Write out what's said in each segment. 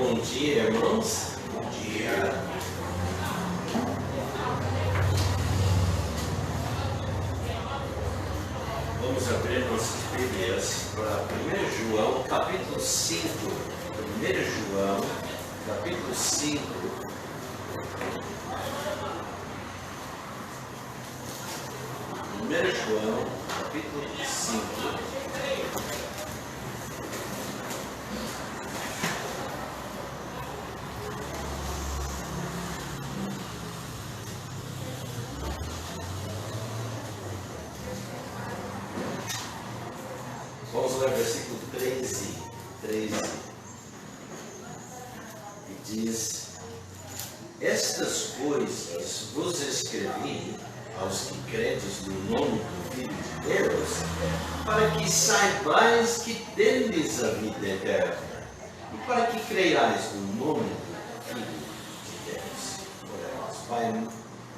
Bom dia, irmãos. Bom dia. Vamos abrir nossas Bíblias para 1 João, capítulo 5. 1 João, capítulo 5. 1 João, capítulo 5. Vamos ler o versículo 13. E diz: Estas coisas vos escrevi aos que credes no nome do Filho de Deus, para que saibais que tendes a vida eterna, e para que creiais no nome do Filho de Deus. Oremos. Pai,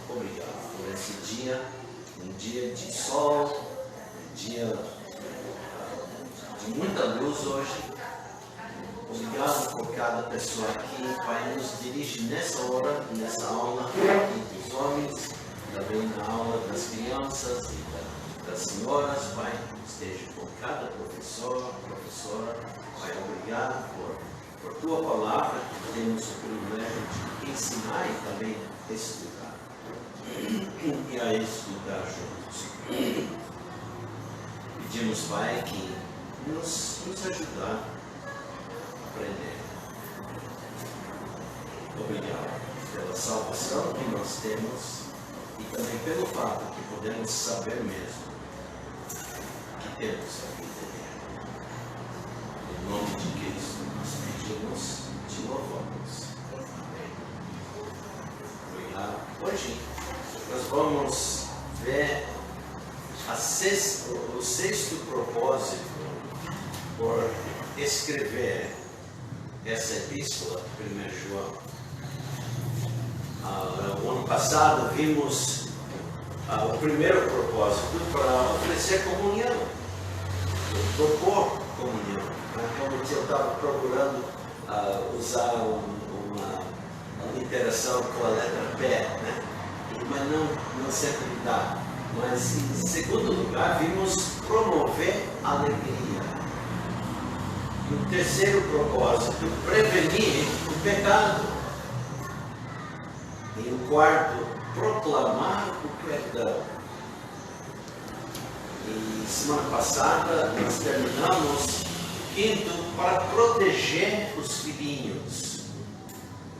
obrigado por esse dia, um dia de sol, um dia de muita luz hoje. Obrigado por cada pessoa aqui. Pai, nos dirige nessa hora, nessa aula aqui dos homens, também na aula das crianças e das senhoras. Pai, esteja com cada professora. Pai, obrigado por tua palavra, que temos o privilégio de ensinar e também estudar. E a estudar juntos. Pedimos, Pai, que nos ajudar a aprender. Obrigado pela salvação que nós temos e também pelo fato que podemos saber mesmo que temos a vida eterna. Em nome de Cristo nós pedimos, te louvamos. Amém. Obrigado. Hoje nós vamos ver o sexto propósito por escrever essa epístola, 1 João. O ano passado vimos o primeiro propósito para oferecer comunhão, propor comunhão. Realmente eu estava procurando usar uma literação com a letra P, né? Mas não sempre dá. Mas em segundo lugar, vimos promover alegria. E o terceiro propósito, prevenir o pecado. E o quarto, proclamar o perdão. E semana passada nós terminamos o quinto, para proteger os filhinhos,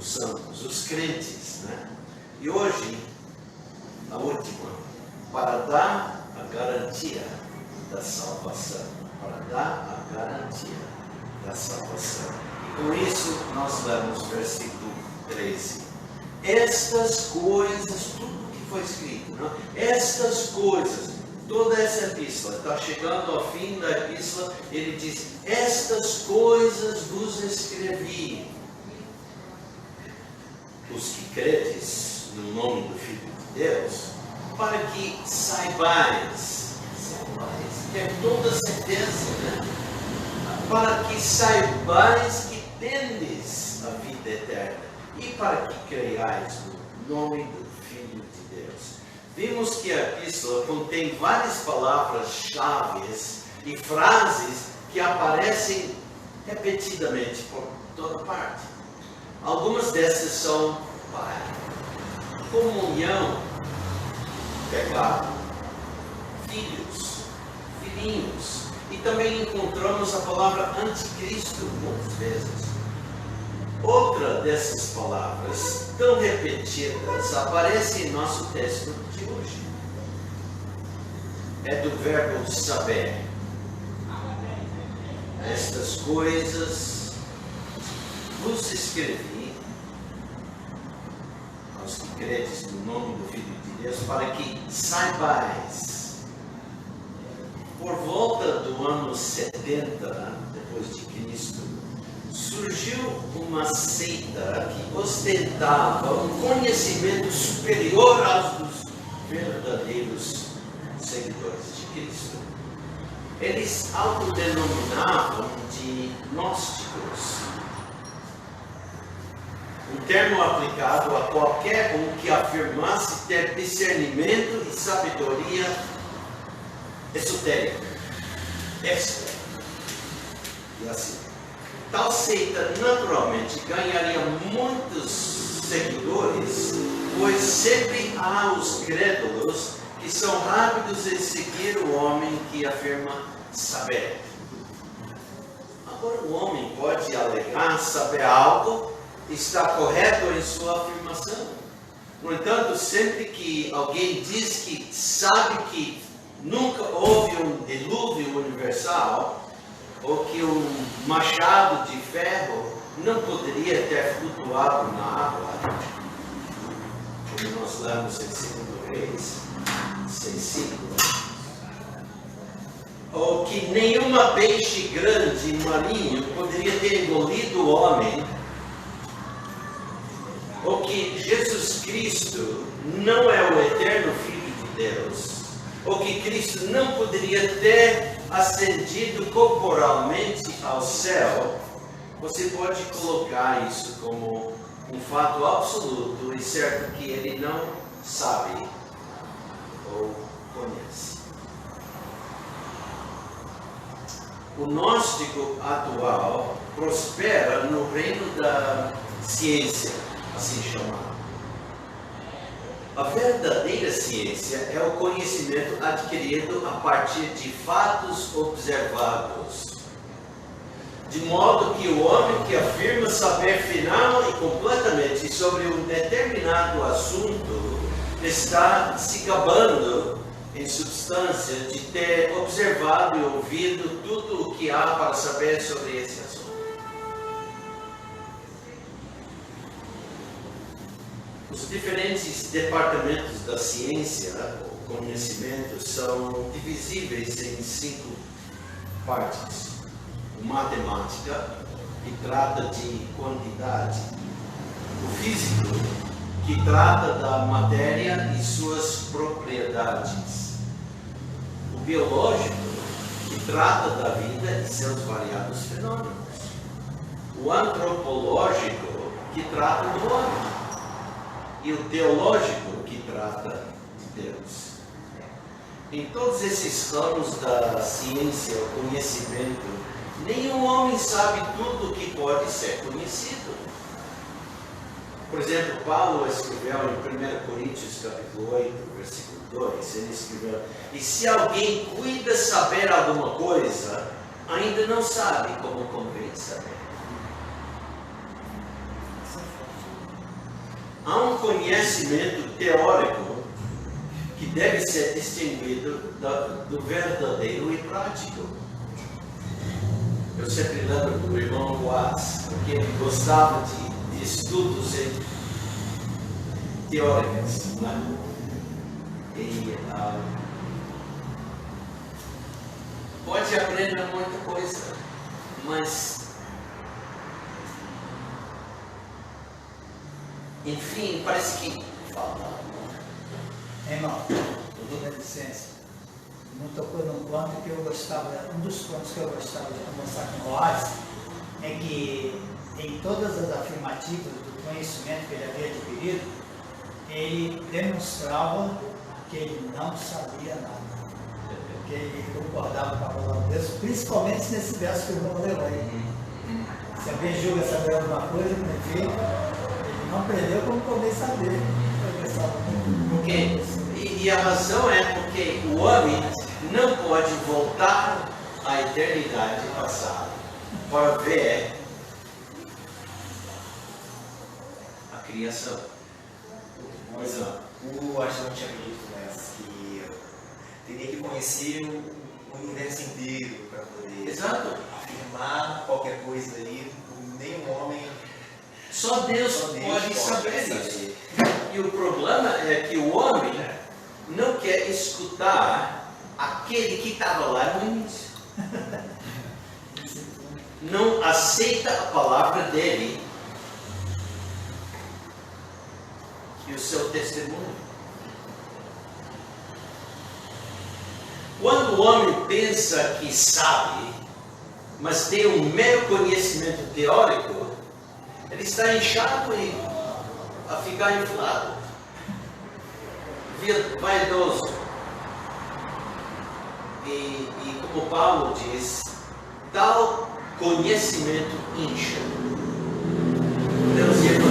os santos, os crentes, né? E hoje, a última, para dar a garantia da salvação. Para dar a garantia da salvação. E com isso, nós lemos o versículo 13. Estas coisas, tudo que foi escrito, não? Estas coisas, toda essa epístola, está chegando ao fim da epístola, ele diz: estas coisas vos escrevi, os que credes no nome do Filho de Deus, para que saibais, ter toda certeza, né? Para que saibais que tendes a vida eterna e para que creiais no nome do Filho de Deus. Vimos que a epístola contém várias palavras-chave e frases que aparecem repetidamente por toda parte. Algumas dessas são Pai, comunhão, pecado, filhos, filhinhos. E também encontramos a palavra anticristo muitas vezes. Outra dessas palavras, tão repetidas, aparece em nosso texto de hoje. É do verbo saber. Estas coisas vos escrevi aos que credes no nome do Filho de Deus, para que saibais. Por volta do ano 70, depois de Cristo, surgiu uma seita que ostentava um conhecimento superior aos dos verdadeiros seguidores de Cristo. Eles autodenominavam de gnósticos. termo aplicado a qualquer um que afirmasse ter discernimento e sabedoria esotérica. Extra. E assim. Tal seita naturalmente ganharia muitos seguidores, pois sempre há os crédulos que são rápidos em seguir o homem que afirma saber. Agora o homem pode alegar saber algo e estar correto em sua afirmação. No entanto, sempre que alguém diz que sabe que nunca houve um dilúvio universal, ou que um machado de ferro não poderia ter flutuado na água, como nós lemos em 2 Reis 6:5, ou que nenhuma peixe grande marinho poderia ter engolido o homem, ou que Jesus Cristo não é o eterno Filho de Deus, ou que Cristo não poderia ter ascendido corporalmente ao céu, você pode colocar isso como um fato absoluto e certo que ele não sabe ou conhece. O gnóstico atual prospera no reino da ciência, assim chamado. A verdadeira ciência é o conhecimento adquirido a partir de fatos observados, de modo que o homem que afirma saber final e completamente sobre um determinado assunto está se gabando, em substância, de ter observado e ouvido tudo o que há para saber sobre esse assunto. Os diferentes departamentos da ciência, ou conhecimento, são divisíveis em 5 partes. O matemática, que trata de quantidade. O físico, que trata da matéria e suas propriedades. O biológico, que trata da vida e seus variados fenômenos. O antropológico, que trata do homem. E o teológico, que trata de Deus. Em todos esses ramos da ciência, o conhecimento, nenhum homem sabe tudo o que pode ser conhecido. Por exemplo, Paulo escreveu em 1 Coríntios capítulo 8, versículo 2, ele escreveu: e se alguém cuida saber alguma coisa, ainda não sabe como convém saber. Há um conhecimento teórico que deve ser distinguido do verdadeiro e prático. Eu sempre lembro do irmão Boaz, porque ele gostava de estudos teóricos, né? E pode aprender muita coisa, mas enfim, parece que falta. Irmão, dá licença. Não tocou num ponto que eu gostava, um dos pontos que eu gostava de conversar com o Boaz é que em todas as afirmativas do conhecimento que ele havia adquirido, ele demonstrava que ele não sabia nada, que ele concordava com a palavra de Deus, principalmente nesse verso que o irmão leu aí. Se alguém julga saber alguma coisa, ele não aprendeu como poder saber. E a razão é porque o homem não pode voltar à eternidade passada para ver a criação. Mas o ajudante acredito, né, que teria que conhecer o universo inteiro para poder afirmar qualquer coisa aí, nenhum homem. Só Deus pode saber isso. E o problema é que o homem não quer escutar aquele que estava lá no início. Não aceita a palavra dele e o seu testemunho. Quando o homem pensa que sabe, mas tem um mero conhecimento teórico, ele está inchado e a ficar inflado, vaidoso. E como Paulo diz, tal conhecimento incha. Podemos ir para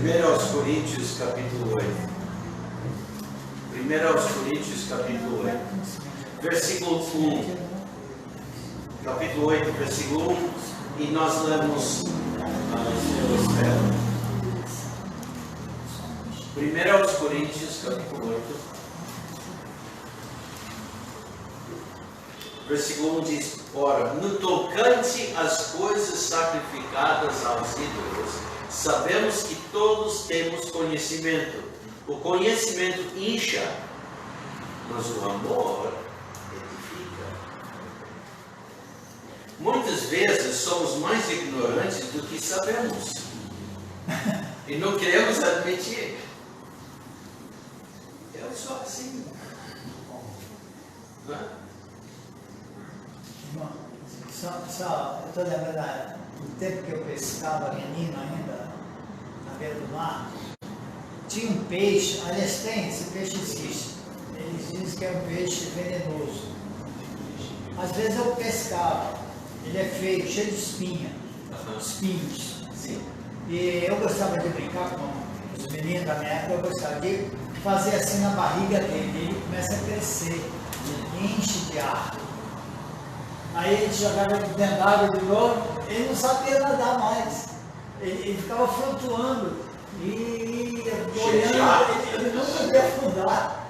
1 Coríntios capítulo 8. 1 Coríntios capítulo 8. Versículo 1. Capítulo 8, versículo 1. E nós lemos eu espero. 1 Coríntios capítulo 8. Versículo 1 diz: ora, no tocante às coisas sacrificadas aos ídolos, sabemos que todos temos conhecimento. O conhecimento incha, mas o amor edifica. Muitas vezes somos mais ignorantes do que sabemos. E não queremos admitir. Eu sou assim. Não é? Só, eu estou lembrando do tempo que eu pescava menino ainda, na beira do mar, tinha um peixe, aliás tem, esse peixe existe, eles dizem que é um peixe venenoso. Às vezes eu pescava, ele é feio, cheio de espinhos. Sim. E eu gostava de brincar com os meninos da minha época, eu gostava de fazer assim na barriga dele, ele começa a crescer, enche de ar. Aí a gente jogava ele dentro d'água de novo, ele não sabia nadar mais. Ele ficava flutuando e olhando, ele não podia afundar.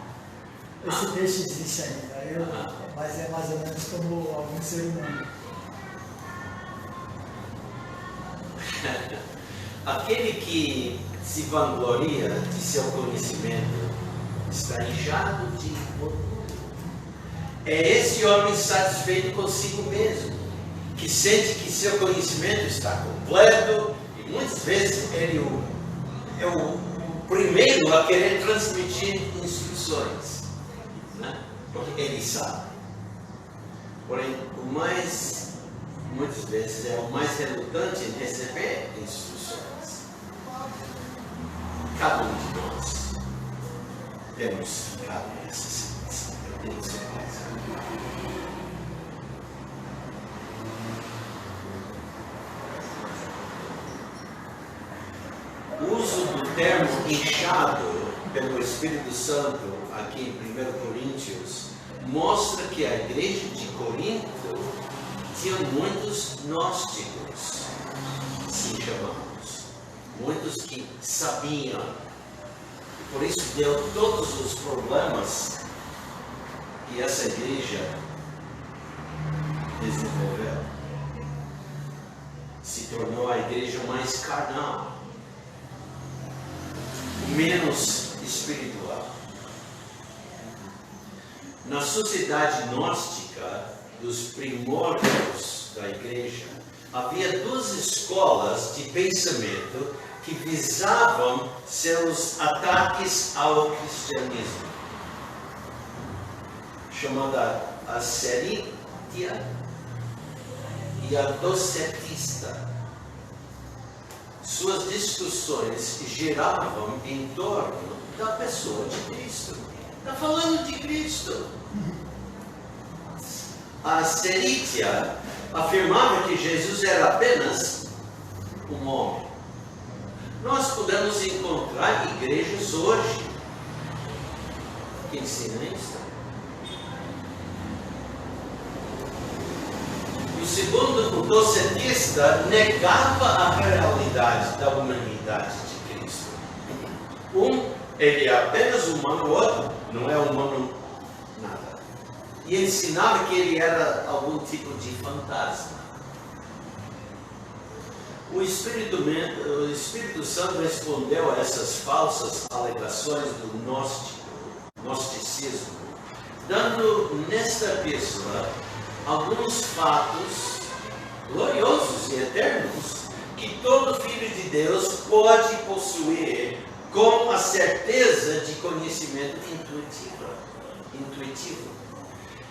Esse peixe existe ainda, mas é mais ou menos como algum ser humano. Aquele que se vangloria de seu conhecimento está inchado de orgulho. É esse homem satisfeito consigo mesmo, que sente que seu conhecimento está completo e muitas vezes ele é o primeiro a querer transmitir instruções, né? Porque ele sabe. Porém, muitas vezes é o mais relutante em receber instruções. Cada um de nós temos ficado nessa situação. Eu tenho certeza. O uso do termo inchado pelo Espírito Santo aqui em 1 Coríntios mostra que a igreja de Corinto tinha muitos gnósticos, assim chamamos, muitos que sabiam, e por isso deu todos os problemas que essa igreja desenvolveu. Se tornou a igreja mais carnal, menos espiritual. Na sociedade gnóstica dos primórdios da igreja, havia duas escolas de pensamento que visavam seus ataques ao cristianismo, chamada a Serítia e a Docetista. Suas discussões giravam em torno da pessoa de Cristo. Está falando de Cristo. A Serítia afirmava que Jesus era apenas um homem. Nós podemos encontrar igrejas hoje que ensinam isso. O segundo, o docetista, negava a realidade da humanidade de Cristo. Ele é apenas humano, o outro não é humano nada. E ensinava que ele era algum tipo de fantasma. O Espírito Santo respondeu a essas falsas alegações do gnosticismo, dando nesta epístola alguns fatos gloriosos e eternos que todo filho de Deus pode possuir com a certeza de conhecimento intuitivo.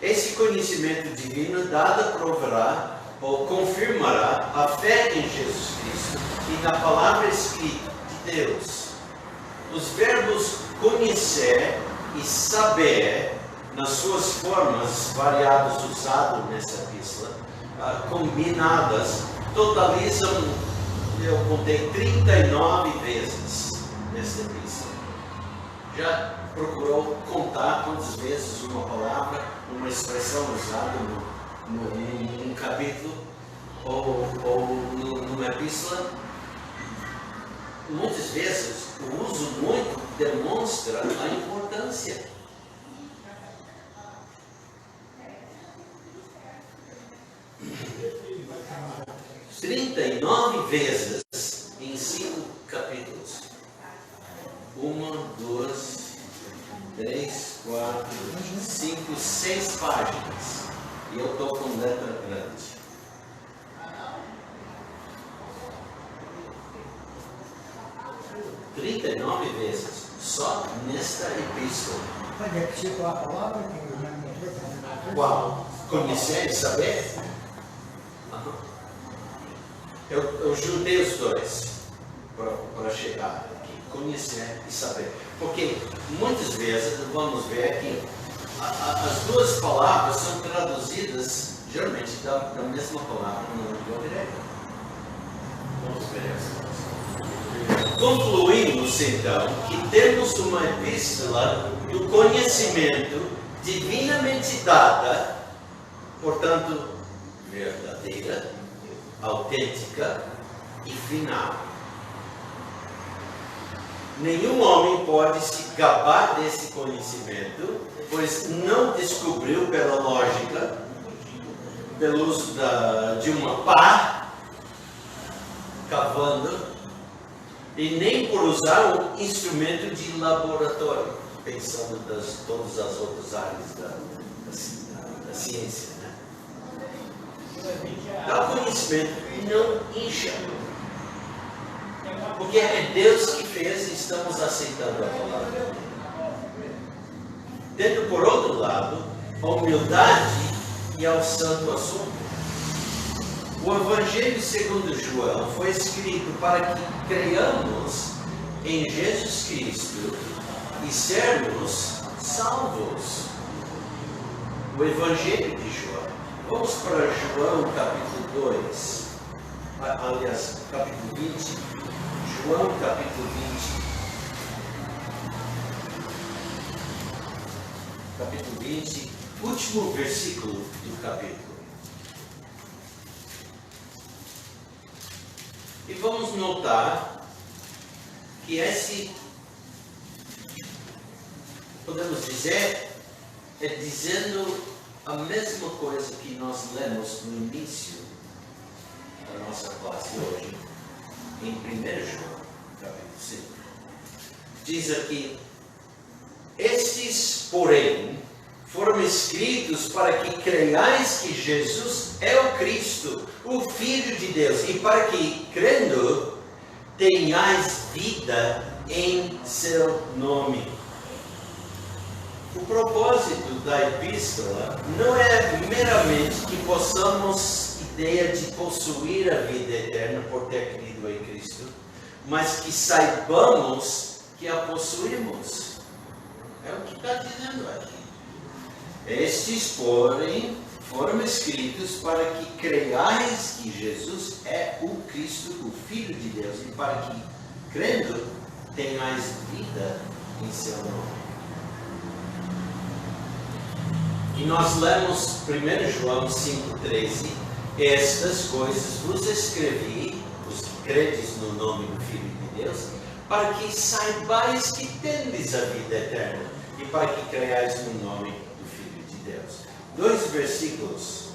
Esse conhecimento divino dado provará ou confirmará a fé em Jesus Cristo e na palavra escrita de Deus. Os verbos conhecer e saber, nas suas formas variadas usadas nessa epístola, combinadas, totalizam, eu contei 39 vezes nessa epístola. Já procurou contar quantas vezes uma palavra, uma expressão usada num capítulo ou numa epístola? Muitas vezes o uso muito demonstra a importância. – 39 vezes em 5 capítulos. 1, 2, 3, 4, 5, 6 páginas. E eu estou com letra grande. – 39 vezes, só nesta epístola. Pode repetir qual a palavra? Qual? Conhecer e saber? Eu juntei os dois para chegar aqui. Conhecer e saber. Porque muitas vezes, vamos ver aqui, as duas palavras são traduzidas geralmente da mesma palavra na língua grega. Vamos ver essa. Concluímos então que temos uma epístola do conhecimento divinamente dada, portanto, verdadeira, autêntica e final. Nenhum homem pode se gabar desse conhecimento, pois não descobriu pela lógica, pelo uso de uma pá, cavando, e nem por usar um instrumento de laboratório, pensando em todas as outras áreas da ciência. Né? Tal conhecimento não incha. Porque é Deus que fez e estamos aceitando a palavra. Tendo por outro lado, a humildade e ao santo assunto. O Evangelho segundo João foi escrito para que creiamos em Jesus Cristo e sermos salvos. O Evangelho de João. Vamos para João capítulo 2. Aliás, capítulo 20. João capítulo 20. Capítulo 20. Último versículo do capítulo. E vamos notar que esse, podemos dizer, é dizendo a mesma coisa que nós lemos no início da nossa classe hoje, em 1 João, capítulo 5. Diz aqui, estes, porém, foram escritos para que creiais que Jesus é o Cristo, o Filho de Deus, e para que, crendo, tenhais vida em seu nome. O propósito da epístola não é meramente que possamos ideia de possuir a vida eterna por ter crido em Cristo, mas que saibamos que a possuímos. É o que está dizendo aqui. Estes, porém, foram escritos para que creiais que Jesus é o Cristo, o Filho de Deus, e para que, crendo, tenhais vida em seu nome. E nós lemos 1 João 5,13, estas coisas vos escrevi, os que credes no nome do Filho de Deus, para que saibais que tendes a vida eterna, e para que creiais no nome do Filho de Deus. 2 versículos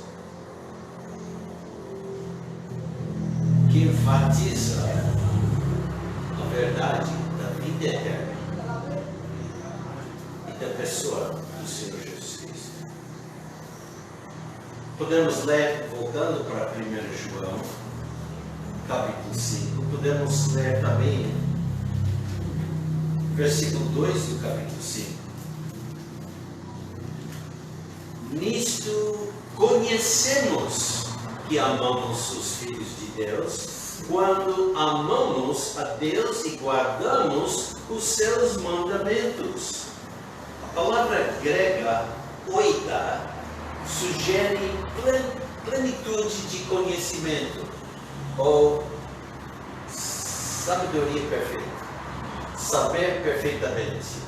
que enfatiza a verdade da vida eterna e da pessoa do Senhor Jesus Cristo. Podemos ler, voltando para 1 João, capítulo 5, podemos ler também versículo 2 do capítulo 5. Nisto conhecemos que amamos os filhos de Deus quando amamos a Deus e guardamos os seus mandamentos. A palavra grega, oida, sugere plenitude de conhecimento ou sabedoria perfeita, saber perfeitamente,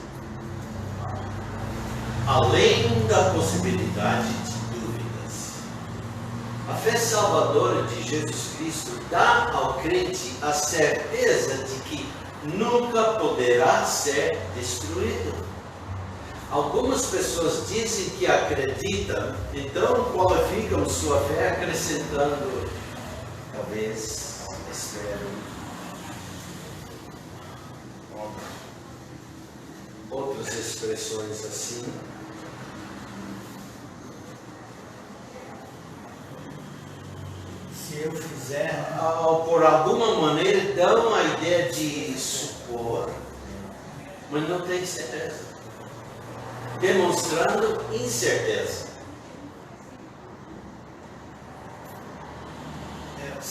além da possibilidade de dúvidas. A fé salvadora de Jesus Cristo dá ao crente a certeza de que nunca poderá ser destruído. Algumas pessoas dizem que acreditam, então qualificam sua fé acrescentando, talvez, espero, outras expressões assim. Se eu fizer, por alguma maneira dão a ideia de supor, mas não tem certeza, demonstrando incerteza.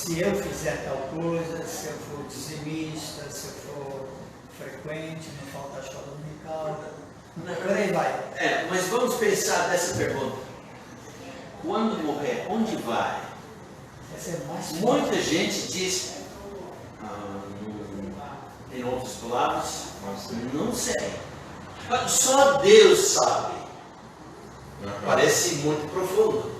se eu fizer tal coisa, se eu for dizimista, se eu for frequente, não falta a escola dominical, por aí vai. Mas vamos pensar nessa pergunta. Quando morrer, onde vai? Essa é mais Muita gente diz, em outras palavras, não sei. Só Deus sabe. Parece muito profundo.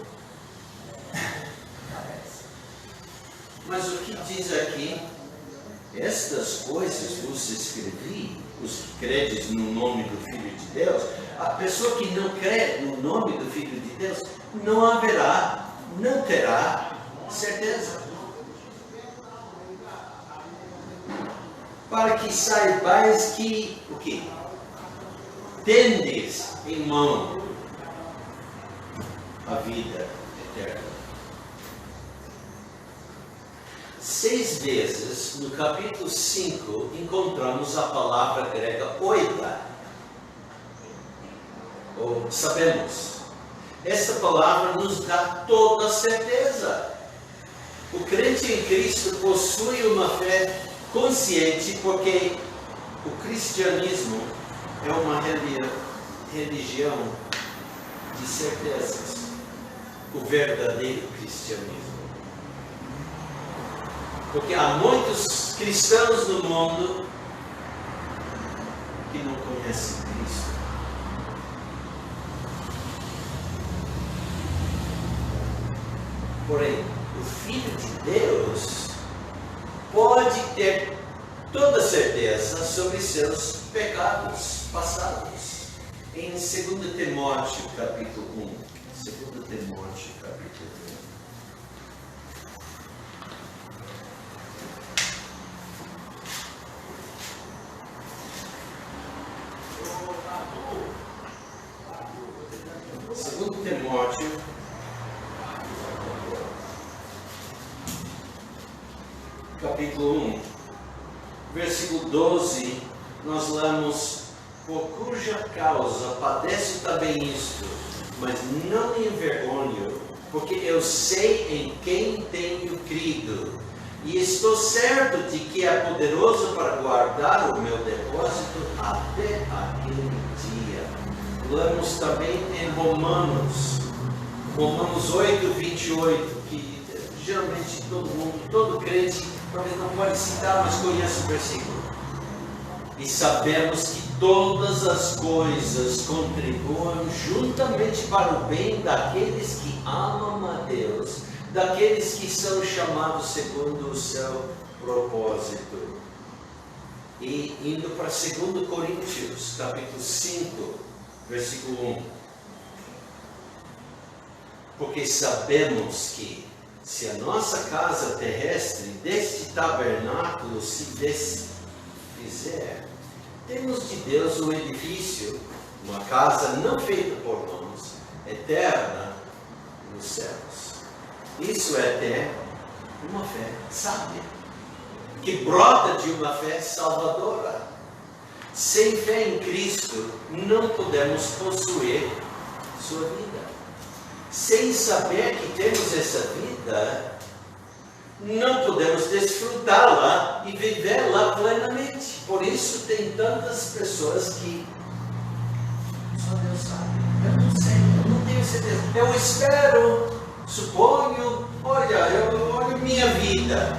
Mas o que diz aqui? Estas coisas vos escrevi, os que credes no nome do Filho de Deus. A pessoa que não crê no nome do Filho de Deus não terá certeza. Para que saibais que, o quê? Tendes em mão a vida eterna. 6 vezes no capítulo 5 encontramos a palavra grega oida, ou sabemos. Esta palavra nos dá toda a certeza. O crente em Cristo possui uma fé consciente porque o cristianismo é uma religião de certezas. O verdadeiro cristianismo. Porque há muitos cristãos no mundo que não conhecem Cristo. Porém, o Filho de Deus pode ter toda certeza sobre seus pecados passados. Em 2 Timóteo, capítulo 1. 2 Timóteo, capítulo 1. Timóteo, capítulo 1, versículo 12, nós lemos: por cuja causa padeço também isto, mas não me envergonho, porque eu sei em quem tenho crido, e estou certo de que é poderoso para guardar o meu depósito até aquele dia. Lemos também em Romanos 8, 28, que geralmente todo crente, talvez não pode citar, mas conhece o versículo. E sabemos que todas as coisas contribuem juntamente para o bem daqueles que amam a Deus, daqueles que são chamados segundo o seu propósito. E indo para 2 Coríntios, capítulo 5, versículo 1. Porque sabemos que, se a nossa casa terrestre deste tabernáculo se desfizer, temos de Deus um edifício, uma casa não feita por mãos, eterna nos céus. Isso é até uma fé sábia, que brota de uma fé salvadora. Sem fé em Cristo, não podemos possuir sua vida. Sem saber que temos essa vida, não podemos desfrutá-la e vivê-la plenamente. Por isso tem tantas pessoas que só Deus sabe. Eu não sei, eu não tenho certeza. Eu espero, suponho, olha, eu olho minha vida.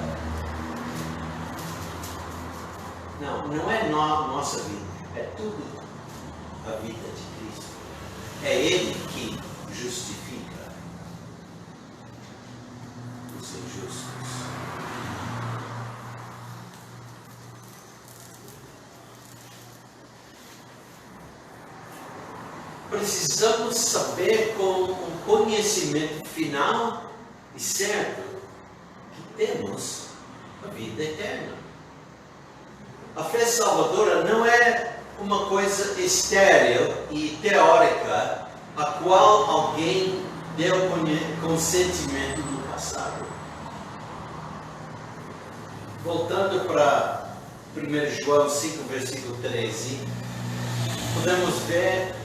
Não é nossa vida, é tudo a vida de Cristo. É Ele que justifica os injustos. Precisamos saber com um conhecimento final e certo que temos a vida eterna. A fé salvadora não é uma coisa estéril e teórica a qual alguém deu consentimento no passado. Voltando para 1 João 5, versículo 13, podemos ver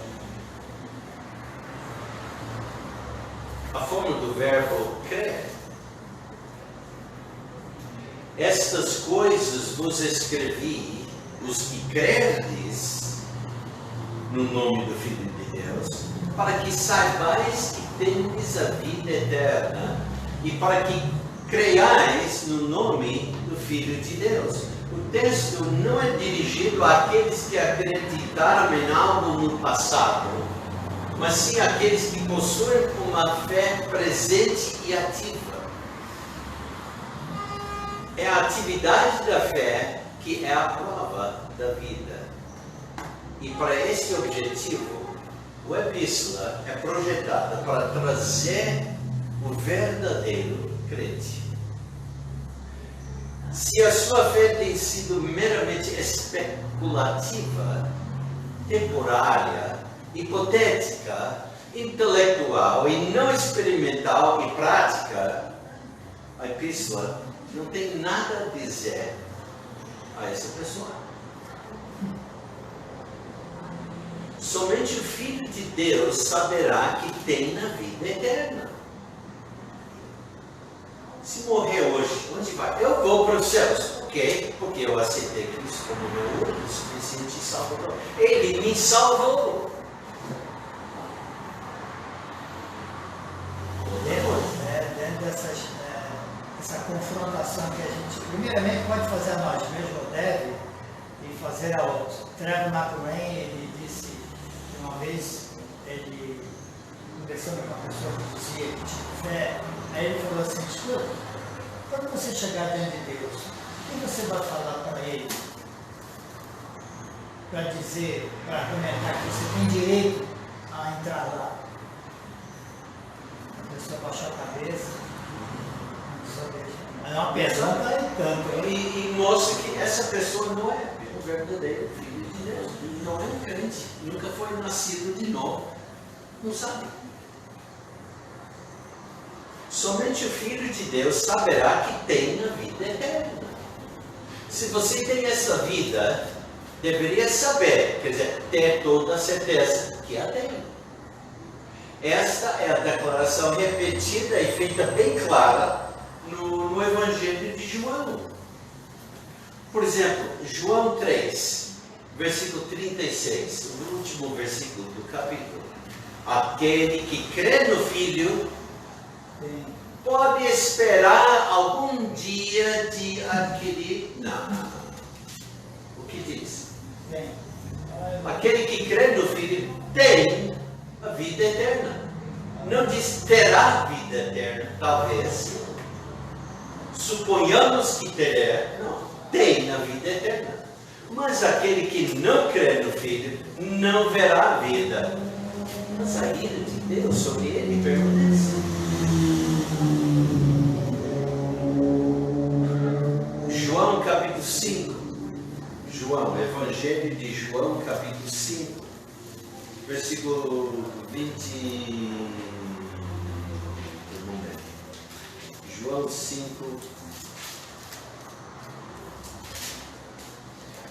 a forma do verbo crer. Estas coisas vos escrevi, os que crerdes no nome do Filho de Deus, para que saibais que tendes a vida eterna e para que creiais no nome do Filho de Deus. O texto não é dirigido àqueles que acreditaram em algo no passado, mas sim àqueles que possuem uma fé presente e ativa. É a atividade da fé que é a prova da vida. E para esse objetivo, o Epístola é projetada para trazer o verdadeiro crente. Se a sua fé tem sido meramente especulativa, temporária, hipotética, intelectual e não experimental e prática, a Epístola não tem nada a dizer a essa pessoa. Somente o Filho de Deus saberá que tem na vida eterna. Se morrer hoje, onde vai? Eu vou para os céus. Ok? Porque eu aceitei Cristo como meu único, suficiente Salvador. Ele me salvou. Dentro dessa confrontação que a gente, primeiramente, pode fazer a nós mesmos, ou deve, e fazer a outros. Trevor McRae, ele disse que uma vez, ele conversando com uma pessoa que dizia que tinha fé, aí ele falou assim: escuta, quando você chegar diante de Deus, o que você vai falar para ele? Para dizer, para argumentar que você tem direito a entrar lá. A pessoa baixou a cabeça, mas é uma pergunta e tanto. E mostra que essa pessoa não é o verdadeiro Filho de Deus. Não é um crente, nunca foi nascido de novo. Não sabe. Somente o Filho de Deus saberá que tem a vida eterna. Se você tem essa vida, deveria saber, quer dizer, ter toda a certeza que a tem. Esta é a declaração repetida e feita bem clara no Evangelho de João. Por exemplo, João 3, versículo 36, o último versículo do capítulo. Aquele que crê no Filho pode esperar algum dia de adquirir. Não. O que diz? Aquele que crê no Filho tem a vida eterna. Não diz terá vida eterna, talvez. Suponhamos que terá, não, tem a vida eterna. Mas aquele que não crê no Filho não verá a vida. Mas a ira de Deus sobre ele permanece. João capítulo 5. João, Evangelho de João capítulo 5, versículo 20. João 5,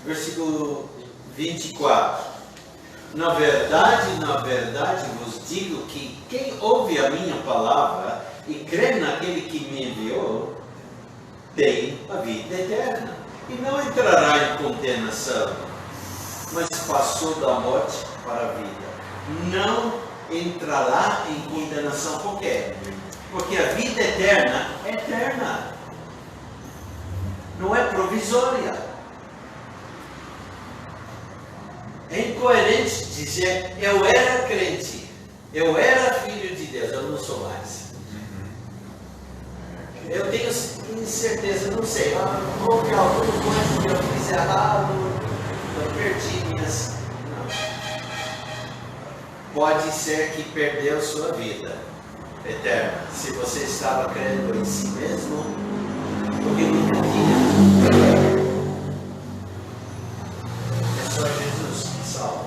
versículo 24. Na verdade vos digo que quem ouve a minha palavra e crê naquele que me enviou, tem a vida eterna e não entrará em condenação, mas passou da morte para a vida. Não entrará em condenação. Por quê? Porque a vida eterna é eterna, não é provisória. É incoerente dizer: eu era crente, eu era filho de Deus, eu não sou mais. Eu tenho incerteza, não sei, houve alguma coisa que eu fiz errado, eu perdi minhas... Não. Pode ser que perdeu sua vida eterna, se você estava crendo em si mesmo, porque nunca tinha. É só Jesus que salva.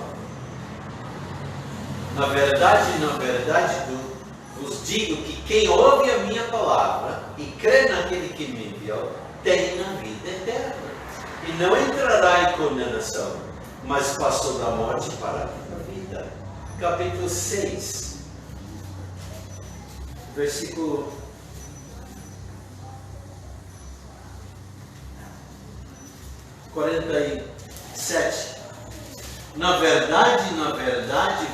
Na verdade, vos digo que quem ouve a minha palavra e crê naquele que me enviou, tem a vida eterna. E não entrará em condenação, mas passou da morte para a vida. Capítulo 6, versículo 47. Na verdade,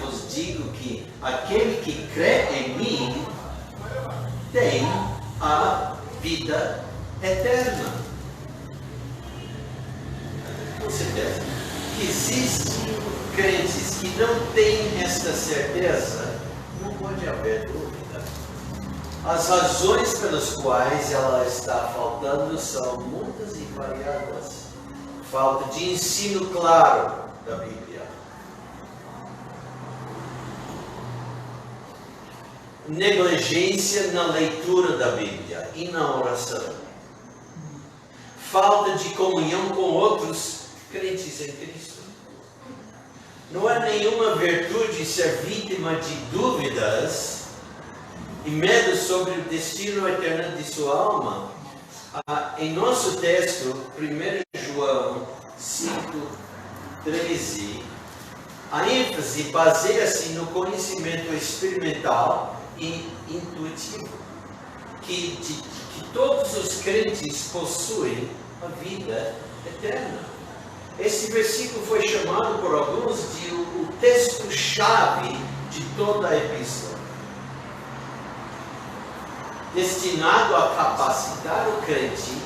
vos digo que aquele que crê em mim tem a vida eterna. Com certeza que existem crentes que não têm esta certeza, não pode haver dúvida. As razões pelas quais ela está faltando são muitas e variadas. Falta de ensino claro da Bíblia. Negligência na leitura da Bíblia e na oração. Falta de comunhão com outros crentes em Cristo. Não há nenhuma virtude ser vítima de dúvidas e medo sobre o destino eterno de sua alma. Em nosso texto, 1 João 5:13, a ênfase baseia-se no conhecimento experimental e intuitivo que todos os crentes possuem a vida eterna. Esse versículo foi chamado por alguns de o texto-chave de toda a epístola, destinado a capacitar o crente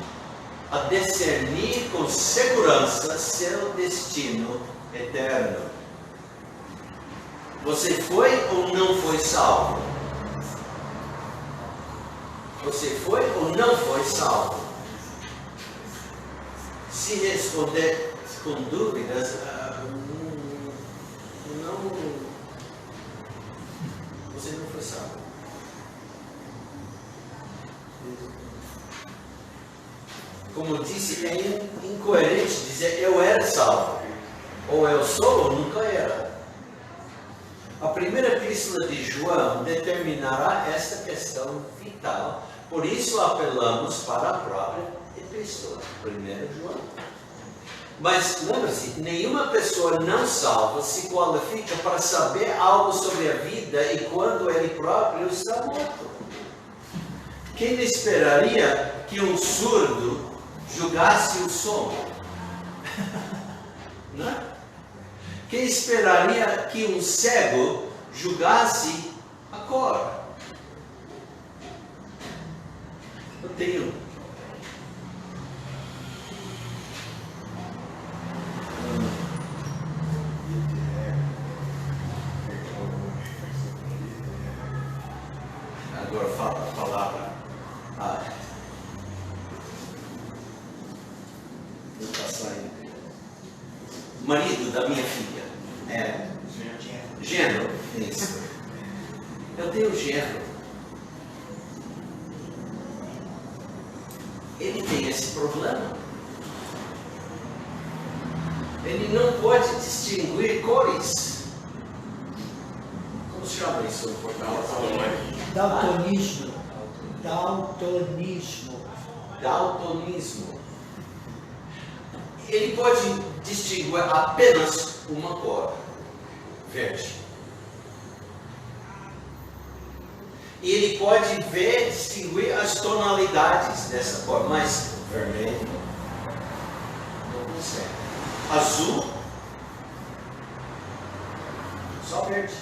a discernir com segurança seu destino eterno. Você foi ou não foi salvo? Você foi ou não foi salvo? Se responder com dúvidas, você não foi salvo. Como eu disse, é incoerente dizer eu era salvo, ou eu sou ou nunca era. A primeira epístola de João determinará esta questão vital, por isso apelamos para a própria epístola, 1 João. Mas lembre-se, nenhuma pessoa não salva se qualifica para saber algo sobre a vida e quando ele próprio está morto. Quem esperaria que um surdo julgasse o som? Não é? Quem esperaria que um cego julgasse a cor? Eu tenho agora fala a palavra. Vou passar aí. Marido da minha filha. Genro. Isso. Eu tenho genro. Ele tem esse problema. Ele não pode distinguir cores. Como se chama isso em Portugal? Daltonismo. Daltonismo. Ele pode distinguir apenas uma cor, verde. E ele pode ver, distinguir as tonalidades dessa cor, mas vermelho não consegue. Azul, só verde.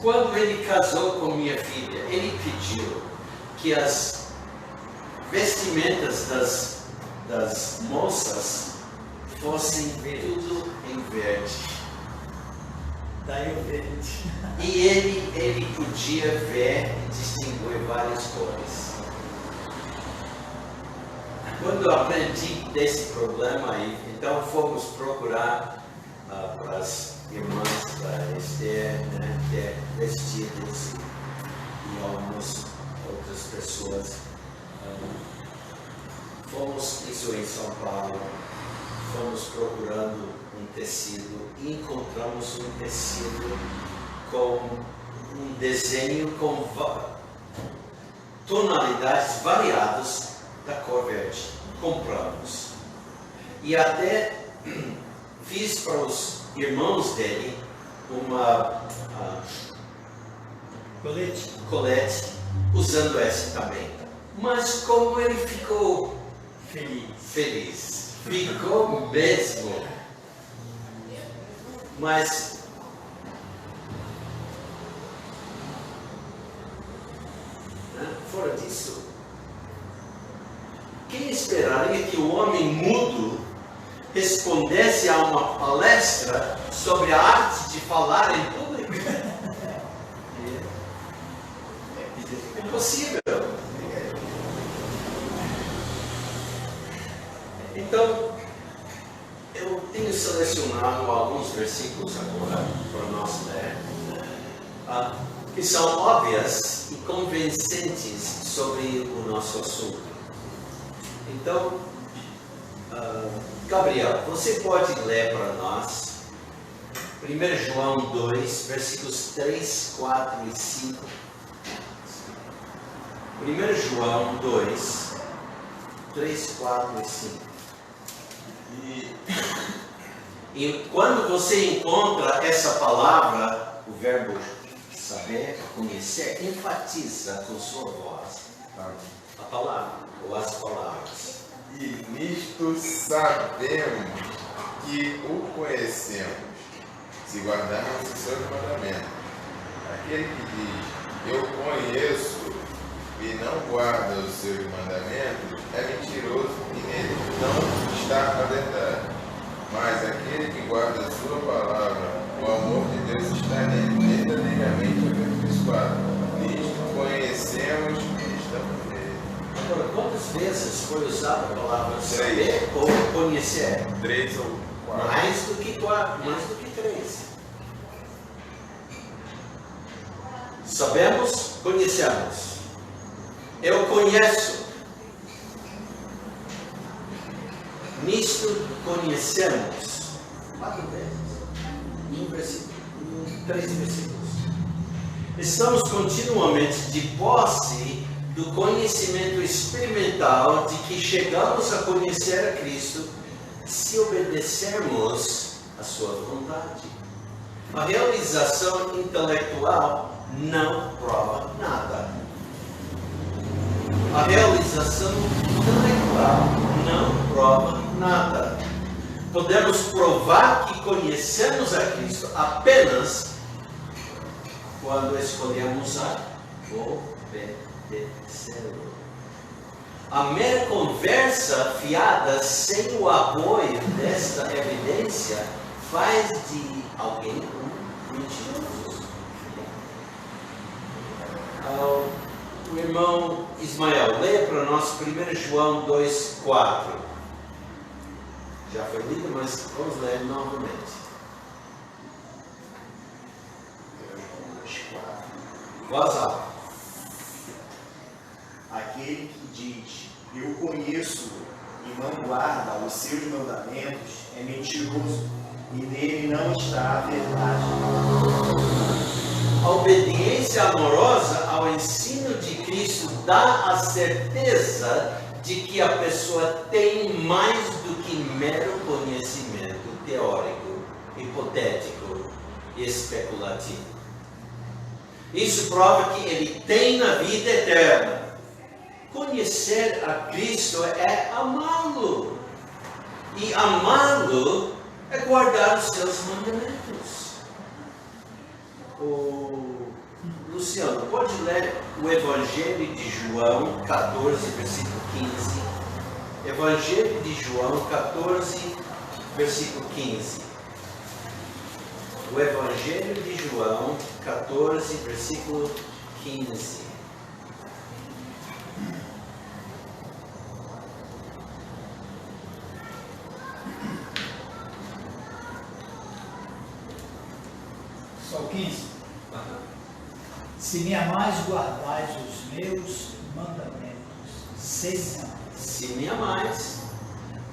Quando ele casou com minha filha, ele pediu que as vestimentas das moças fossem tudo em verde. Daí o verde. E ele podia ver e distinguir várias cores. Quando eu aprendi desse problema aí, então fomos procurar para as irmãs da Esther, né, ter vestidos e algumas outras pessoas. Fomos, isso em São Paulo, fomos procurando um tecido e encontramos um tecido com um desenho com tonalidades variadas da cor verde. Compramos. E até fiz para os irmãos dele uma colete usando esse também. Mas como ele ficou feliz. Ficou mesmo. Mas fora disso, quem esperaria que o homem mudo respondesse a uma palestra sobre a arte de falar em público? É impossível. Então, eu tenho selecionado alguns versículos agora para nós ler, que são óbvias e convincentes sobre o nosso assunto. Então, Gabriel, você pode ler para nós 1 João 2, versículos 3, 4 e 5. 1 João 2, 3, 4 e 5. E quando você encontra essa palavra, o verbo saber, conhecer, enfatiza com sua voz a palavra ou as palavras. E nisto sabemos que o conhecemos, se guardarmos os seus mandamentos. Aquele que diz, eu conheço, e não guarda os seus mandamentos, é mentiroso e nele não está a verdade. Mas aquele que guarda a sua palavra, o amor de Deus está nele, verdadeiramente aperfeiçoado. Nisto conhecemos e estamos nele. Agora, quantas vezes foi usada a palavra saber ou conhecer? 3 ou 4. Mais do que 4, mais do que 3. Sabemos, conhecemos. Eu conheço. Nisto conhecemos. 4 vezes. Em 3 versículos. Estamos continuamente de posse do conhecimento experimental de que chegamos a conhecer a Cristo se obedecermos à sua vontade. A realização intelectual não prova nada. A realização intelectual não prova nada. Podemos provar que conhecemos a Cristo apenas quando escolhemos a obedecê-lo. A mera conversa fiada sem o apoio desta evidência faz de alguém um mentiroso. O irmão Ismael, leia para nós 1 João 2, 4. Já foi lido, mas vamos ler novamente. Voz alta. Aquele que diz, eu conheço e não guarda os seus mandamentos, é mentiroso e nele não está a verdade. A obediência amorosa ao ensino de Cristo dá a certeza de que a pessoa tem mais do que mero conhecimento teórico, hipotético e especulativo. Isso prova que ele tem a vida eterna. Conhecer a Cristo é amá-lo. E amá-lo é guardar os seus mandamentos. Luciano, pode ler o Evangelho de João 14, versículo 15. Evangelho de João 14, versículo 15. O Evangelho de João 14, versículo 15. Só o 15. Se me amais, guardais os meus mandamentos. Se me amais,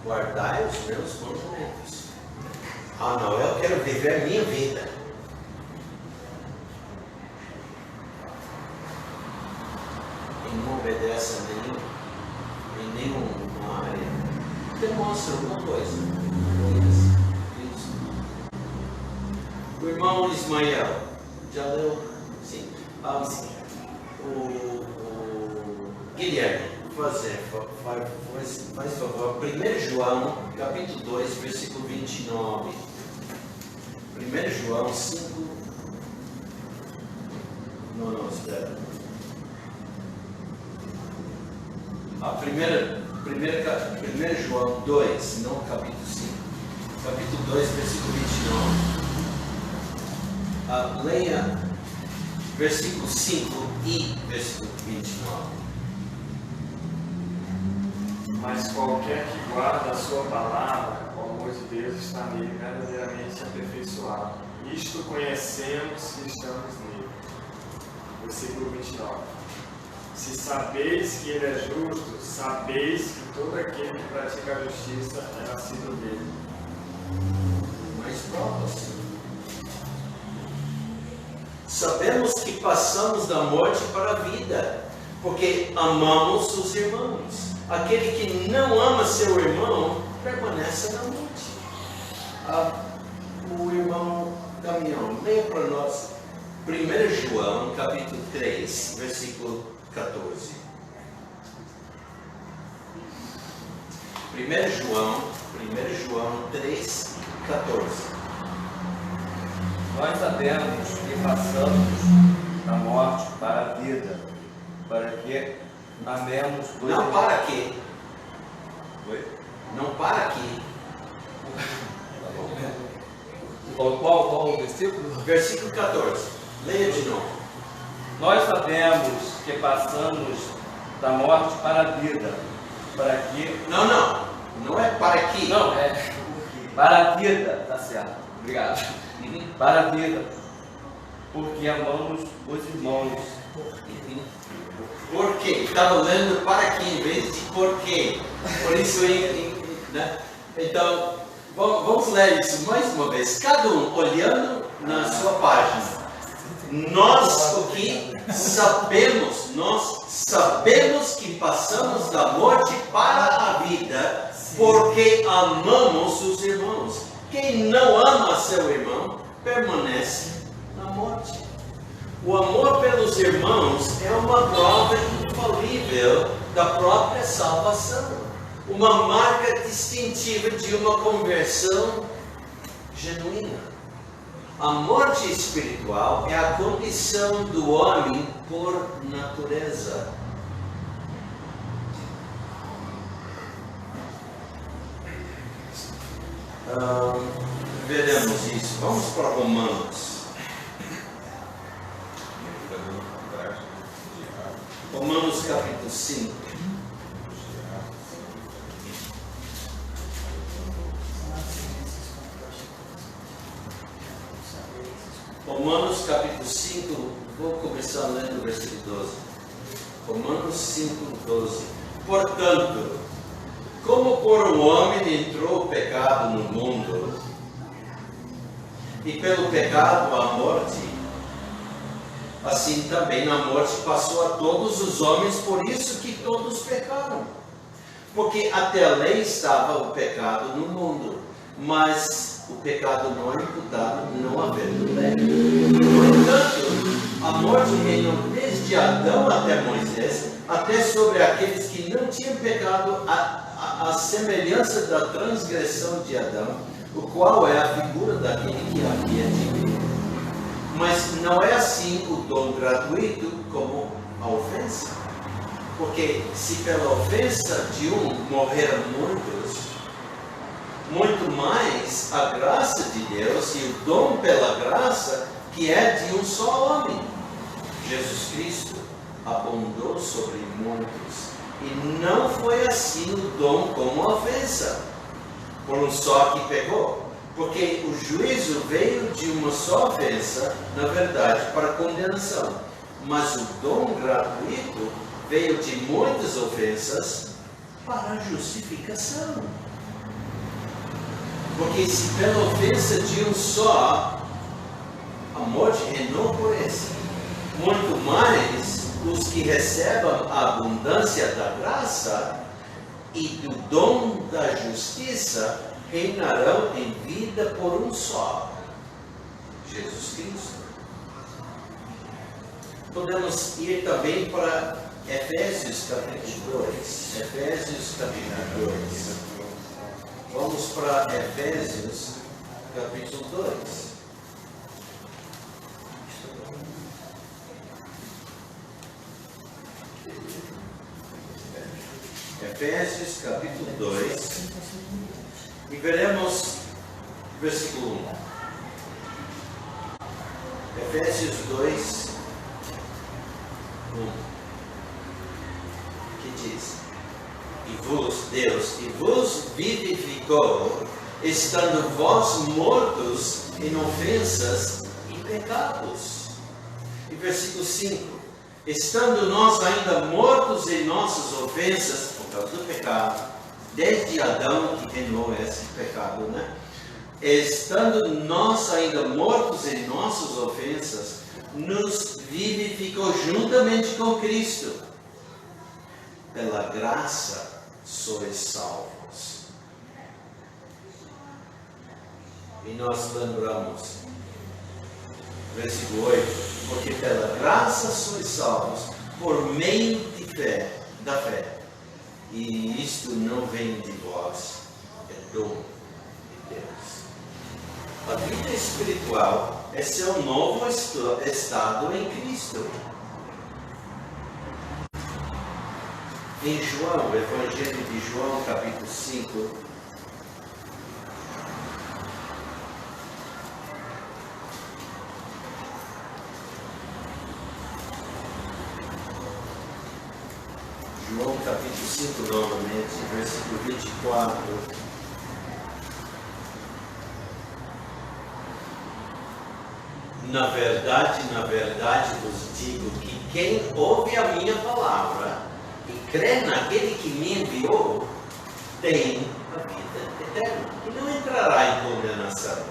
guardai os meus mandamentos. Ah, não, eu quero viver a minha vida. E não obedece em nenhuma área. Demonstra alguma coisa. Isso. O irmão Ismael, já leu? Sim. O Guilherme, faz favor. 1 João, capítulo 2, versículo 29. 1 João 5. Não, espera. A 1 João 2, não capítulo 5. Capítulo 2, versículo 29. Leia versículo 5 e versículo 29. Mas qualquer que guarda a sua palavra, o amor de Deus está nele verdadeiramente aperfeiçoado. Isto conhecemos e estamos nele. Versículo 29. Se sabeis que ele é justo, sabeis que todo aquele que pratica a justiça é nascido dele. Mais provas. Sabemos que passamos da morte para a vida, porque amamos os irmãos. Aquele que não ama seu irmão permanece na morte. O irmão Damião, leia para nós 1 João, capítulo 3, versículo 14. 1 João 3, 14. Nós sabemos que passamos da morte para a vida, para que amemos... Não para quê? Não para aqui. Qual o versículo? Versículo 14. Leia de novo. Nós sabemos que passamos da morte para a vida, para que... Não é para aqui. Não, é para a vida, tá certo. Obrigado. Para a vida, porque amamos os irmãos. Por quê? Estava lendo para aqui em vez de por quê. Por isso, né? Então, vamos ler isso mais uma vez. Cada um olhando na sua página. Nós o que sabemos que passamos da morte para a vida, porque amamos os irmãos. Quem não ama seu irmão permanece na morte. O amor pelos irmãos é uma prova infalível da própria salvação, uma marca distintiva de uma conversão genuína. A morte espiritual é a condição do homem por natureza. Veremos isso. Vamos para Romanos. Romanos capítulo 5. Romanos capítulo 5, vou começar lendo o versículo 12. Romanos 5, 12. Portanto, como por um homem entrou o pecado no mundo, e pelo pecado a morte, assim também a morte passou a todos os homens, por isso que todos pecaram. Porque até a lei estava o pecado no mundo, mas o pecado não é imputado não havendo lei. No entanto, Amor de reinou desde Adão até Moisés, até sobre aqueles que não tinham pecado, a semelhança da transgressão de Adão, o qual é a figura daquele que havia de vir. Mas não é assim o dom gratuito como a ofensa. Porque se pela ofensa de um morreram muitos, muito mais a graça de Deus e o dom pela graça, que é de um só homem, Jesus Cristo, abundou sobre muitos. E não foi assim o dom como a ofensa, por um só que pecou. Porque o juízo veio de uma só ofensa, na verdade, para condenação. Mas o dom gratuito veio de muitas ofensas para justificação. Porque se pela ofensa de um só, a morte reinou por esse, muito mais os que recebem a abundância da graça e do dom da justiça reinarão em vida por um só, Jesus Cristo. Podemos ir também para Efésios capítulo 2. Efésios capítulo 2. Vamos para Efésios capítulo 2. Efésios capítulo 2. E veremos versículo 1. Efésios 2, 1. Que diz: Deus vos vivificou, estando vós mortos em ofensas e pecados. E versículo 5. Estando nós ainda mortos em nossas ofensas, por causa do pecado, desde Adão que reinou esse pecado, né? Estando nós ainda mortos em nossas ofensas, nos vivificou juntamente com Cristo. Pela graça sois salvos. E nós lembramos, versículo 8, porque pela graça sois salvos, por meio de fé, da fé. E isto não vem de vós, é dom de Deus. A vida espiritual é seu novo estado em Cristo. Em João, o Evangelho de João, capítulo 5, João capítulo 5 novamente, versículo 24. Na verdade vos digo que quem ouve a minha palavra e crê naquele que me enviou, tem a vida eterna e não entrará em condenação,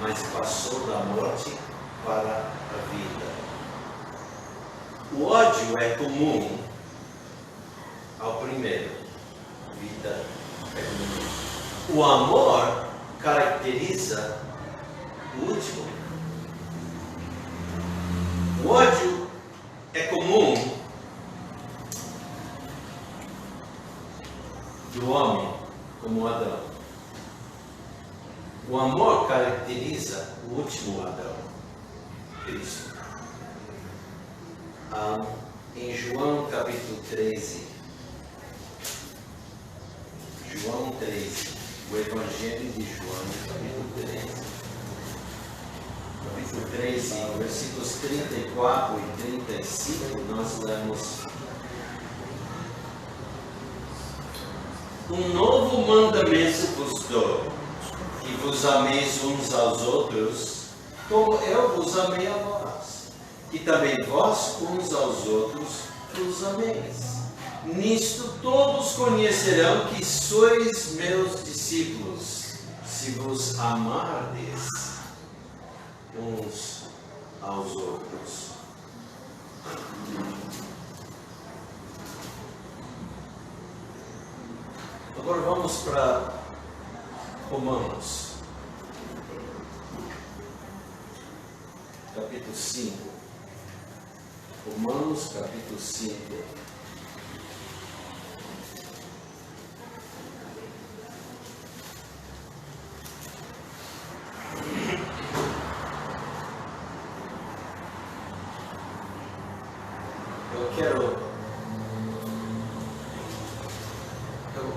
mas passou da morte para a vida. O ódio é comum ao primeiro, vida é comum. O amor caracteriza o último. O ódio é comum do homem, como Adão. O amor caracteriza o último Adão, Cristo. Em João capítulo 13, João 13, o Evangelho de João, capítulo 13. Capítulo 13, versículos 34 e 35, nós lemos: Um novo mandamento vos dou, que vos ameis uns aos outros, como eu vos amei a vós, que também vós uns aos outros vos ameis. Nisto todos conhecerão que sois meus discípulos, se vos amardes uns aos outros. Agora vamos para Romanos, capítulo 5. Romanos capítulo 5.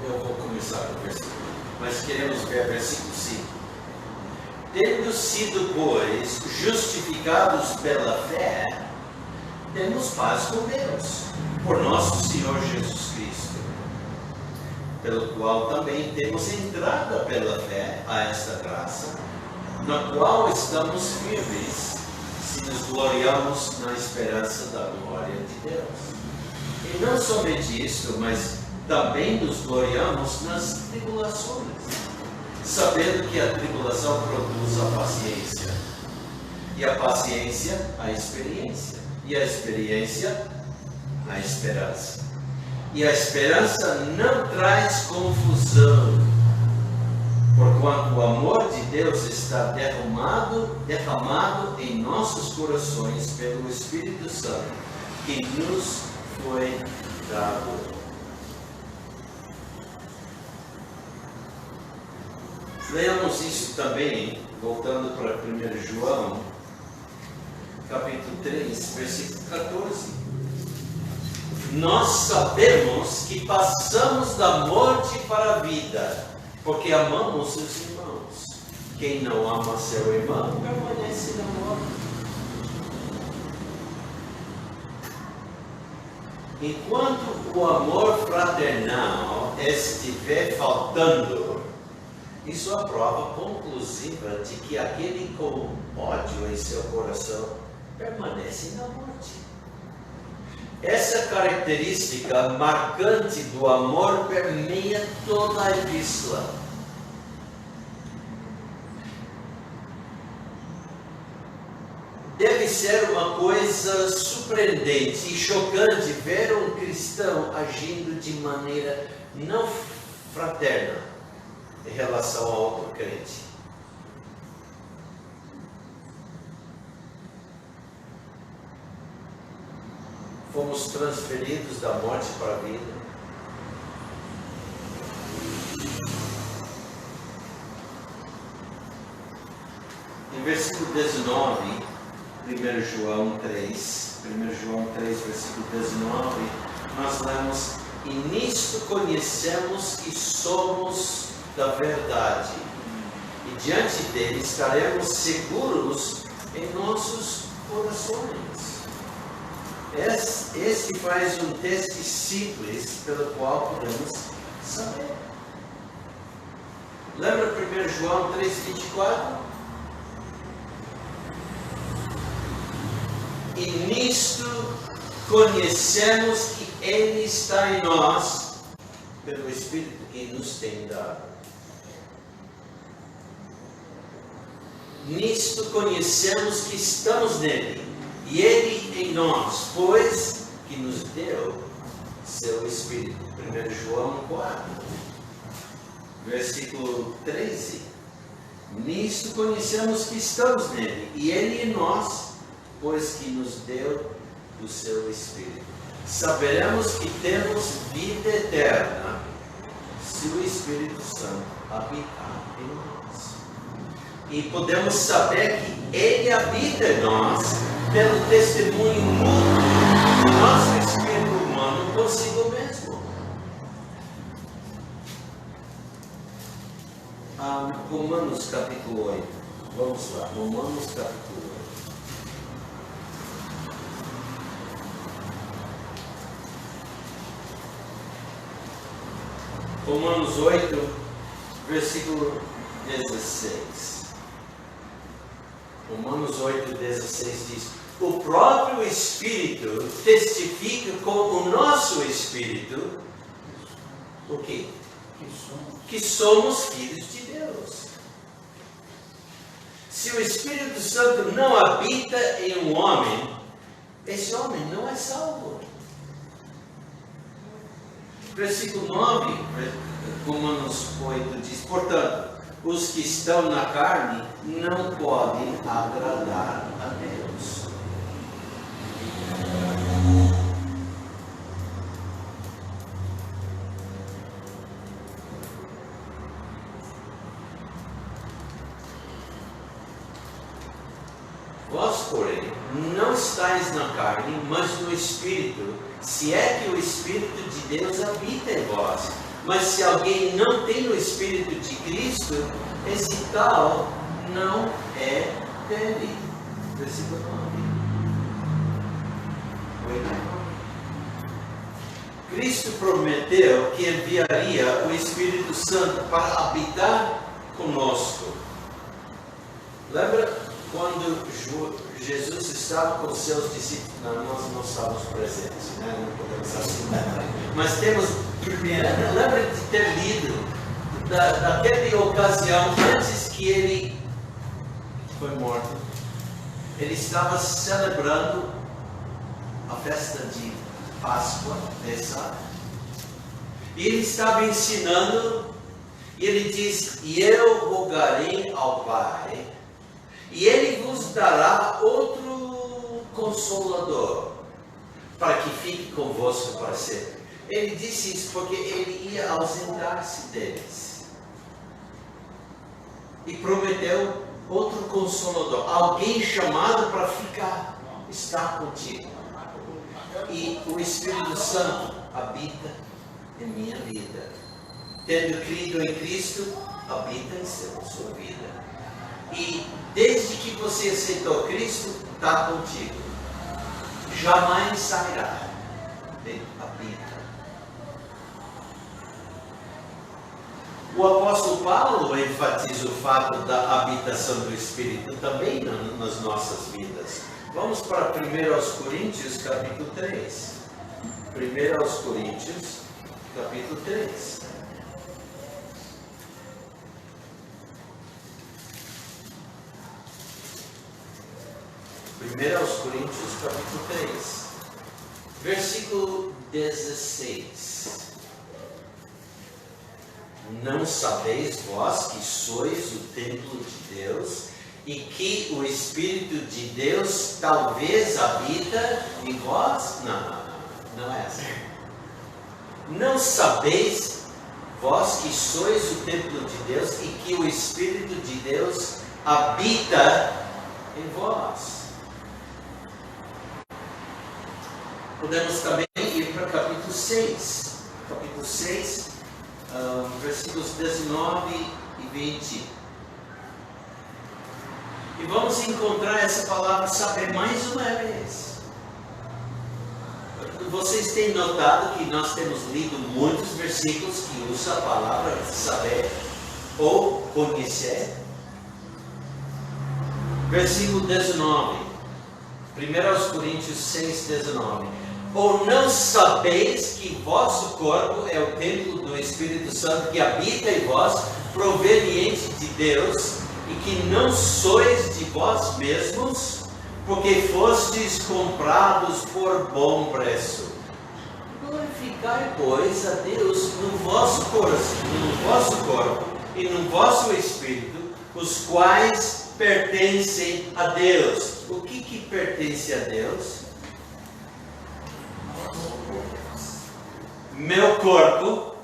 Eu vou começar com o versículo, mas queremos ver versículo 5. Tendo sido, pois, justificados pela fé, temos paz com Deus, por nosso Senhor Jesus Cristo, pelo qual também temos entrada pela fé a esta graça, na qual estamos firmes, se nos gloriamos na esperança da glória de Deus. E não somente isso, mas também nos gloriamos nas tribulações, sabendo que a tribulação produz a paciência, e a paciência a experiência, e a experiência a esperança. E a esperança não traz confusão, porquanto o amor de Deus está derramado em nossos corações pelo Espírito Santo, que nos foi dado. Leamos isso também, voltando para 1 João, capítulo 3, versículo 14. Nós sabemos que passamos da morte para a vida, porque amamos os irmãos. Quem não ama seu irmão, permanece na morte. Enquanto o amor fraternal estiver faltando, isso é a prova conclusiva de que aquele com ódio em seu coração permanece na morte. Essa característica marcante do amor permeia toda a epístola. Deve ser uma coisa surpreendente e chocante ver um cristão agindo de maneira não fraterna em relação a outro crente. Fomos transferidos da morte para a vida. Em versículo 19, 1 João 3, versículo 19, nós lemos: e nisto conhecemos que somos da verdade, e diante dele estaremos seguros em nossos corações. Este faz um teste simples pelo qual podemos saber. Lembra 1 João 3,24? E nisto conhecemos que Ele está em nós, pelo Espírito que nos tem dado. Nisto conhecemos que estamos nele, e Ele em nós, pois que nos deu seu Espírito. 1 João 4, versículo 13. Nisto conhecemos que estamos nele, e Ele em nós, pois que nos deu o seu Espírito. Saberemos que temos vida eterna, se o Espírito Santo habitar em nós. E podemos saber que Ele habita em nós pelo testemunho mútuo do nosso espírito humano consigo mesmo. Romanos capítulo 8. Vamos lá, Romanos capítulo 8. Romanos 8, versículo 16. Romanos 8, 16 diz: o próprio Espírito testifica com o nosso Espírito o quê? Que somos filhos de Deus. Se o Espírito Santo não habita em um homem, esse homem não é salvo. Versículo 9, Romanos 8 diz: portanto, os que estão na carne não podem agradar a Deus. Vós, porém, não estáis na carne, mas no Espírito, se é que o Espírito de Deus habita em vós. Mas se alguém não tem o Espírito de Cristo, esse tal não é dele. Versículo 9. Cristo prometeu que enviaria o Espírito Santo para habitar conosco. Lembra quando Jesus estava com seus discípulos? Não, nós não estávamos presentes, né? Não podemos assustar. Mas lembra de ter lido daquela ocasião antes que ele foi morto. Ele estava celebrando a festa de Páscoa, Pessah, e ele estava ensinando, e ele diz: e eu rogarei ao Pai, e ele vos dará outro Consolador, para que fique convosco para sempre. Ele disse isso porque ele ia ausentar-se deles, e prometeu outro Consolador, alguém chamado para estar contigo. E o Espírito Santo habita em minha vida. Tendo crido em Cristo, habita em sua vida. E desde que você aceitou Cristo, está contigo. Jamais sairá. Ele habita. O apóstolo Paulo enfatiza o fato da habitação do Espírito também nas nossas vidas. Vamos para 1 Coríntios, capítulo 3. 1 Coríntios, capítulo 3. Coríntios, capítulo 3. Versículo 16. Não sabeis vós que sois o templo de Deus, e que o Espírito de Deus talvez habita em vós? Não é assim. Não sabeis vós que sois o templo de Deus e que o Espírito de Deus habita em vós? Podemos também ir para capítulo 6. Capítulo 6, versículos 19 e 20. E vamos encontrar essa palavra saber mais uma vez. Vocês têm notado que nós temos lido muitos versículos que usam a palavra saber ou conhecer? Versículo 19. 1 Coríntios 6, 19. Ou não sabeis que vosso corpo é o templo do Espírito Santo que habita em vós, proveniente de Deus, e que não sois de vós mesmos, porque fostes comprados por bom preço? Glorificai, pois, a Deus no vosso coração, no vosso corpo e no vosso espírito, os quais pertencem a Deus. O que pertence a Deus? Meu corpo.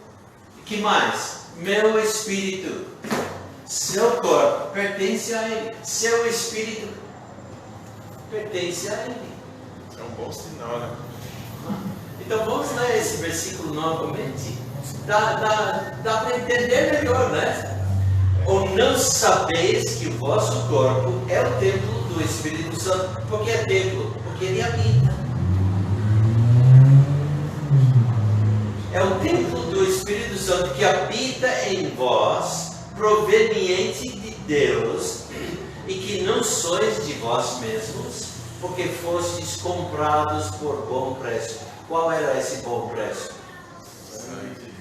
Que mais? Meu espírito. Seu corpo pertence a Ele. Seu espírito pertence a Ele. É um bom sinal, né? Então vamos ler esse versículo novamente. Dá para entender melhor, né? Ou não sabeis que o vosso corpo é o templo do Espírito Santo? Porque é templo, porque Ele habita. É o templo do Espírito Santo que habita em vós, proveniente de Deus, e que não sois de vós mesmos, porque fostes comprados por bom preço. Qual era esse bom preço?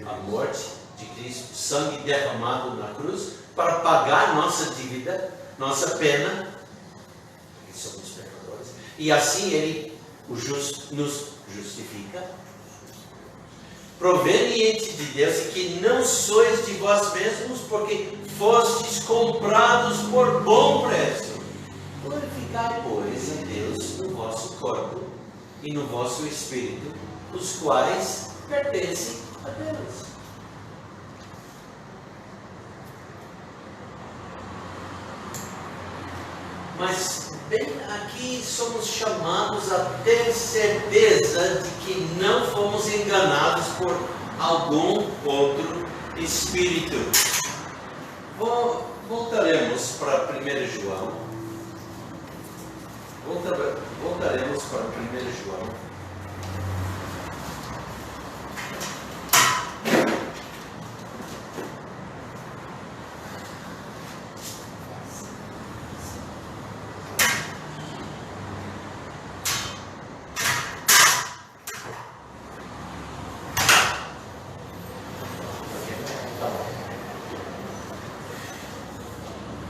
A morte de Cristo, sangue derramado na cruz, para pagar nossa dívida, nossa pena, porque somos pecadores, e assim Ele nos justifica. Proveniente de Deus, e que não sois de vós mesmos, porque fostes comprados por bom preço. Glorificai, pois, a Deus no vosso corpo e no vosso espírito, os quais pertencem a Deus. Mas Bem, aqui somos chamados a ter certeza de que não fomos enganados por algum outro espírito. Voltaremos para 1 João. Voltaremos para 1 João.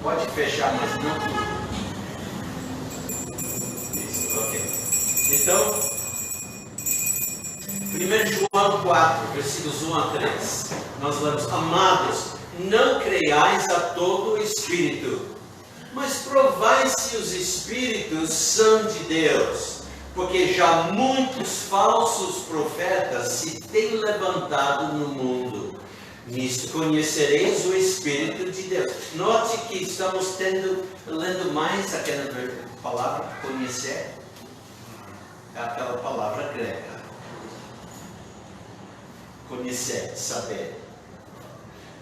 Pode fechar, mas não tudo. Isso, ok. Então, 1 João 4, versículos 1 a 3. Nós lemos: Amados, não creiais a todo espírito, mas provai se os espíritos são de Deus, porque já muitos falsos profetas se têm levantado no mundo. Nisto conhecereis o Espírito de Deus. Note que estamos lendo mais aquela palavra conhecer, aquela palavra grega. Conhecer, saber.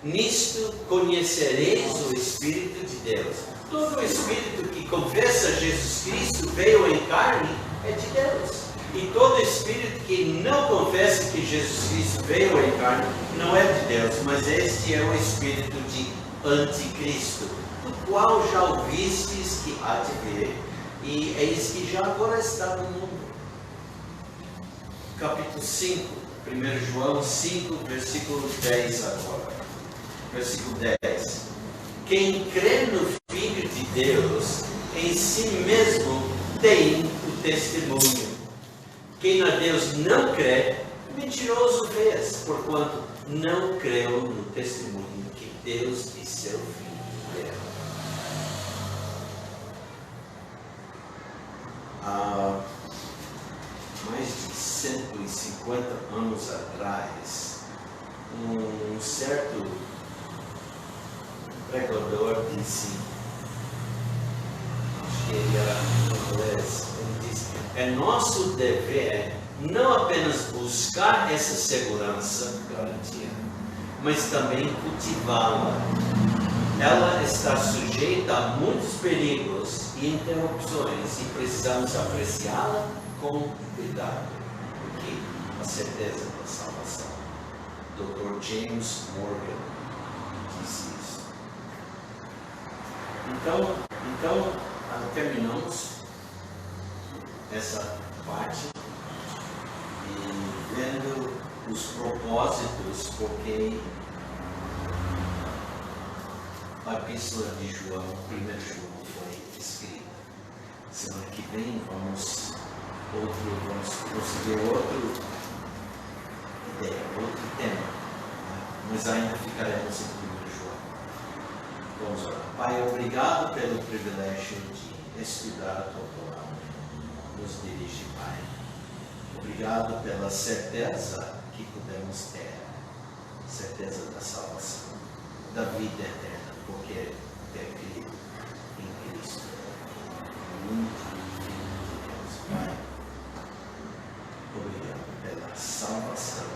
Nisto conhecereis o Espírito de Deus. Todo Espírito que confessa Jesus Cristo veio em carne é de Deus. E todo espírito que não confessa que Jesus Cristo veio em carne não é de Deus, mas este é o espírito de anticristo, do qual já ouvistes que há de vir, e eis que já agora está no mundo. Capítulo 5, 1 João 5, versículo 10 agora. Versículo 10. Quem crê no Filho de Deus, em si mesmo tem o testemunho. Quem a Deus não crê, mentiroso fez, porquanto não creu no testemunho que Deus e seu Filho deram. Há mais de 150 anos atrás, um certo pregador disse, acho que ele era inglês, ele disse: é nosso dever não apenas buscar essa segurança, garantia, mas também cultivá-la. Ela está sujeita a muitos perigos e interrupções e precisamos apreciá-la com cuidado. Aqui, a certeza da salvação. Dr. James Morgan disse isso. Então terminamos essa parte e vendo os propósitos porque a epístola de João, 1 João, foi escrita. Semana que vem vamos conseguir outra ideia, outro tema, né? Mas ainda ficaremos em 1 João. Vamos orar. Pai, obrigado pelo privilégio de estudar a tua palavra. Nos dirige, Pai. Obrigado pela certeza que podemos ter, certeza da salvação, da vida eterna, porque ter crido em Cristo, muito Filho de Deus, Pai. Obrigado pela salvação